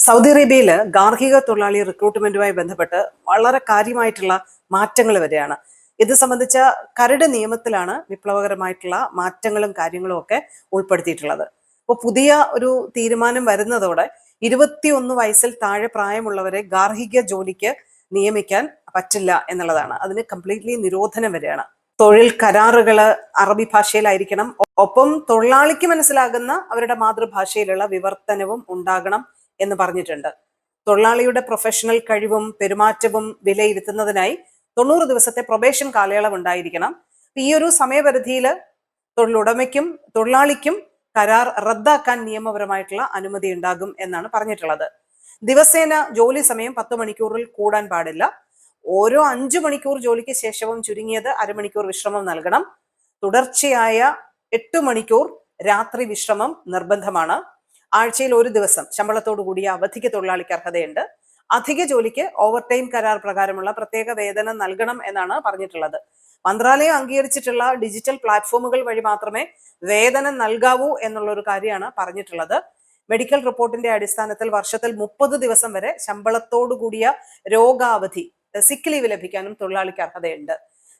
Saudi അറേബ്യയിൽ ഗാർഹിക തൊഴിലാളി റിക്രൂട്ട്മെന്റുമായി ബന്ധപ്പെട്ട് വളരെ കാര്യമായിട്ടുള്ള മാറ്റങ്ങൾ വരികയാണ്. ഇത് സംബന്ധിച്ച കരട് നിയമത്തിലാണ് വിപ്ലവകരമായിട്ടുള്ള മാറ്റങ്ങളും കാര്യങ്ങളും ഒക്കെ ഉൾപ്പെടുത്തിയിട്ടുള്ളത്. അപ്പോൾ പുതിയ ഒരു തീരുമാനം വരുന്നതോടെ 21 വയസ്സിൽ താഴെ പ്രായമുള്ളവരെ ഗാർഹിക ജോലിക്ക് നിയമിക്കാൻ പറ്റില്ല എന്നുള്ളതാണ്. അതിന് കംപ്ലീറ്റ്ലി നിരോധനം വരികയാണ്. തൊഴിൽ കരാറുകള് അറബി ഭാഷയിലായിരിക്കണം. ഒപ്പം തൊഴിലാളിക്ക് മനസ്സിലാകുന്ന അവരുടെ മാതൃഭാഷയിലുള്ള വിവർത്തനവും ഉണ്ടാകണം എന്ന് പറഞ്ഞിട്ടുണ്ട്. തൊഴിലാളിയുടെ പ്രൊഫഷണൽ കഴിവും പെരുമാറ്റവും വിലയിരുത്തുന്നതിനായി 90 ദിവസത്തെ പ്രൊബേഷൻ കാലയളവ് ഉണ്ടായിരിക്കണം. ഈ ഒരു സമയപരിധിയിൽ തൊഴിലുടമയ്ക്കും തൊഴിലാളിക്കും കരാർ റദ്ദാക്കാൻ നിയമപരമായിട്ടുള്ള അനുമതി ഉണ്ടാകും എന്നാണ് പറഞ്ഞിട്ടുള്ളത്. ദിവസേന ജോലി സമയം 10 മണിക്കൂറിൽ കൂടാൻ പാടില്ല. ഓരോ 5 മണിക്കൂർ ജോലിക്ക് ശേഷവും ചുരുങ്ങിയത് അരമണിക്കൂർ വിശ്രമം നൽകണം. തുടർച്ചയായ 8 മണിക്കൂർ രാത്രി വിശ്രമം നിർബന്ധമാണ്. ആഴ്ചയിൽ ഒരു ദിവസം ശമ്പളത്തോടു കൂടിയ അവധിക്ക് തൊഴിലാളിക്ക് അർഹതയുണ്ട്. അധിക ജോലിക്ക് ഓവർ ടൈം കരാർ പ്രകാരമുള്ള പ്രത്യേക വേതനം നൽകണം എന്നാണ് പറഞ്ഞിട്ടുള്ളത്. മന്ത്രാലയം അംഗീകരിച്ചിട്ടുള്ള ഡിജിറ്റൽ പ്ലാറ്റ്ഫോമുകൾ വഴി മാത്രമേ വേതനം നൽകാവൂ എന്നുള്ള ഒരു കാര്യമാണ് പറഞ്ഞിട്ടുള്ളത്. മെഡിക്കൽ റിപ്പോർട്ടിന്റെ അടിസ്ഥാനത്തിൽ വർഷത്തിൽ 30 ദിവസം വരെ ശമ്പളത്തോടു കൂടിയ രോഗാവധി സിക്ക് ലീവ് ലഭിക്കാനും തൊഴിലാളിക്ക് അർഹതയുണ്ട്.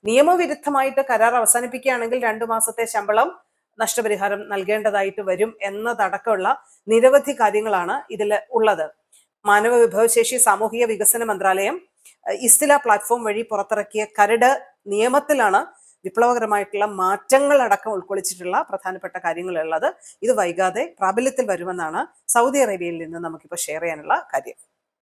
നിയമവിരുദ്ധമായിട്ട് കരാർ അവസാനിപ്പിക്കുകയാണെങ്കിൽ 2 മാസത്തെ ശമ്പളം നഷ്ടപരിഹാരം നൽകേണ്ടതായിട്ട് വരും എന്നതടക്കമുള്ള നിരവധി കാര്യങ്ങളാണ് ഇതിൽ ഉള്ളത്. മാനവ വിഭവശേഷി സാമൂഹിക വികസന മന്ത്രാലയം ഇസ്തില പ്ലാറ്റ്ഫോം വഴി പുറത്തിറക്കിയ കരട് നിയമത്തിലാണ് വിപ്ലവകരമായിട്ടുള്ള മാറ്റങ്ങൾ അടക്കം ഉൾക്കൊള്ളിച്ചിട്ടുള്ള പ്രധാനപ്പെട്ട കാര്യങ്ങളുള്ളത്. ഇത് വൈകാതെ പ്രാബല്യത്തിൽ വരുമെന്നാണ് സൗദി അറേബ്യയിൽ നിന്ന് നമുക്കിപ്പോൾ ഷെയർ ചെയ്യാനുള്ള കാര്യം.